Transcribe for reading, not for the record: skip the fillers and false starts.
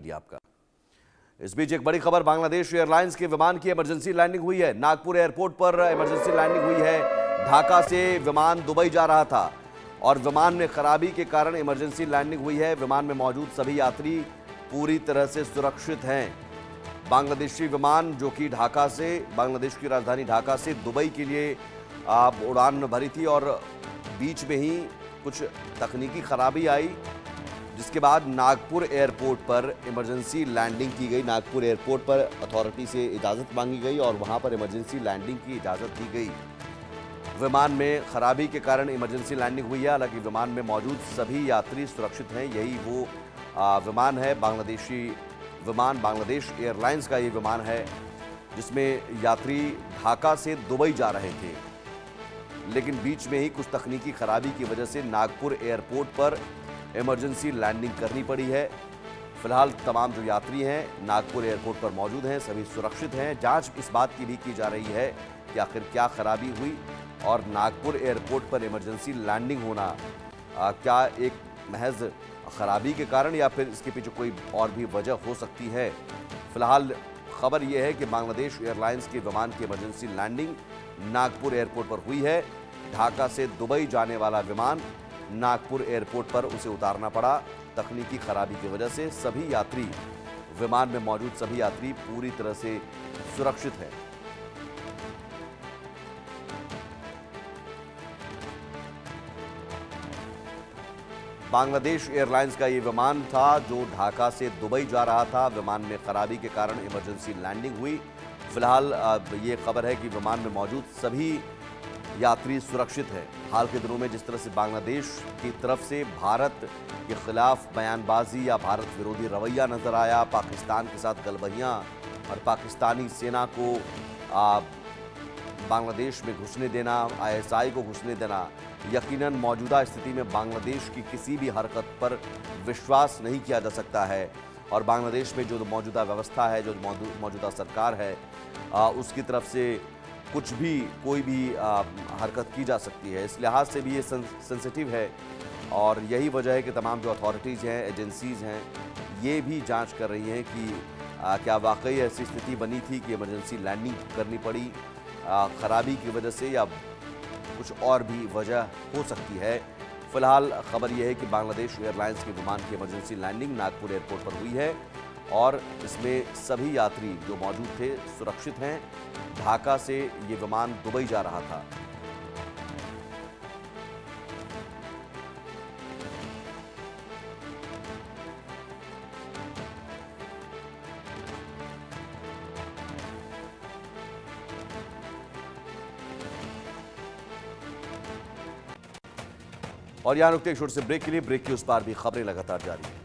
लिए आपका। इस बीच एक बड़ी खबर, बांग्लादेश एयरलाइंस के विमान की इमरजेंसी लैंडिंग हुई है। नागपुर एयरपोर्ट पर इमरजेंसी लैंडिंग हुई है। ढाका से विमान दुबई जा रहा था और विमान में खराबी के कारण इमरजेंसी लैंडिंग हुई है। विमान में मौजूद सभी यात्री पूरी तरह से सुरक्षित हैं। बांग्लादेशी विमान जो कि ढाका से, बांग्लादेश की राजधानी ढाका से दुबई के लिए उड़ान भरी थी और बीच में ही कुछ तकनीकी खराबी आई, जिसके बाद नागपुर एयरपोर्ट पर इमरजेंसी लैंडिंग की गई। नागपुर एयरपोर्ट पर अथॉरिटी से इजाज़त मांगी गई और वहां पर इमरजेंसी लैंडिंग की इजाज़त दी गई। विमान में खराबी के कारण इमरजेंसी लैंडिंग हुई है। हालांकि विमान में मौजूद सभी यात्री सुरक्षित हैं। यही वो विमान है, बांग्लादेशी विमान, बांग्लादेश एयरलाइंस का ये विमान है, जिसमें यात्री ढाका से दुबई जा रहे थे, लेकिन बीच में ही कुछ तकनीकी खराबी की वजह से नागपुर एयरपोर्ट पर इमरजेंसी लैंडिंग करनी पड़ी है। फिलहाल तमाम जो यात्री हैं नागपुर एयरपोर्ट पर मौजूद हैं, सभी सुरक्षित हैं। जांच इस बात की भी की जा रही है कि आखिर क्या खराबी हुई और नागपुर एयरपोर्ट पर इमरजेंसी लैंडिंग होना क्या एक महज खराबी के कारण या फिर इसके पीछे कोई और भी वजह हो सकती है। फिलहाल खबर यह है कि बांग्लादेश एयरलाइंस के विमान की इमरजेंसी लैंडिंग नागपुर एयरपोर्ट पर हुई है। ढाका से दुबई जाने वाला विमान नागपुर एयरपोर्ट पर उसे उतारना पड़ा तकनीकी खराबी की वजह से। सभी यात्री, विमान में मौजूद सभी यात्री पूरी तरह से सुरक्षित हैं। बांग्लादेश एयरलाइंस का ये विमान था जो ढाका से दुबई जा रहा था। विमान में खराबी के कारण इमरजेंसी लैंडिंग हुई। फिलहाल ये खबर है कि विमान में मौजूद सभी यात्री सुरक्षित हैं। हाल के दिनों में जिस तरह से बांग्लादेश की तरफ से भारत के खिलाफ बयानबाजी या भारत विरोधी रवैया नजर आया, पाकिस्तान के साथ गलबहियां और पाकिस्तानी सेना को बांग्लादेश में घुसने देना, ISI को घुसने देना, यकीनन मौजूदा स्थिति में बांग्लादेश की किसी भी हरकत पर विश्वास नहीं किया जा सकता है। और बांग्लादेश में जो मौजूदा व्यवस्था है, जो मौजूदा सरकार है, उसकी तरफ से कुछ भी, कोई भी हरकत की जा सकती है। इस लिहाज से भी ये सेंसिटिव है और यही वजह है कि तमाम जो अथॉरिटीज़ हैं, एजेंसीज़ हैं, ये भी जांच कर रही हैं कि क्या वाकई ऐसी स्थिति बनी थी कि इमरजेंसी लैंडिंग करनी पड़ी खराबी की वजह से, या कुछ और भी वजह हो सकती है। फिलहाल खबर यह है कि बांग्लादेश एयरलाइंस के विमान की इमरजेंसी लैंडिंग नागपुर एयरपोर्ट पर हुई है और इसमें सभी यात्री जो मौजूद थे सुरक्षित हैं। ढाका से ये विमान दुबई जा रहा था। और यहां रुकते एक छोटे से ब्रेक के लिए, ब्रेक के उस पार भी खबरें लगातार जारी हैं।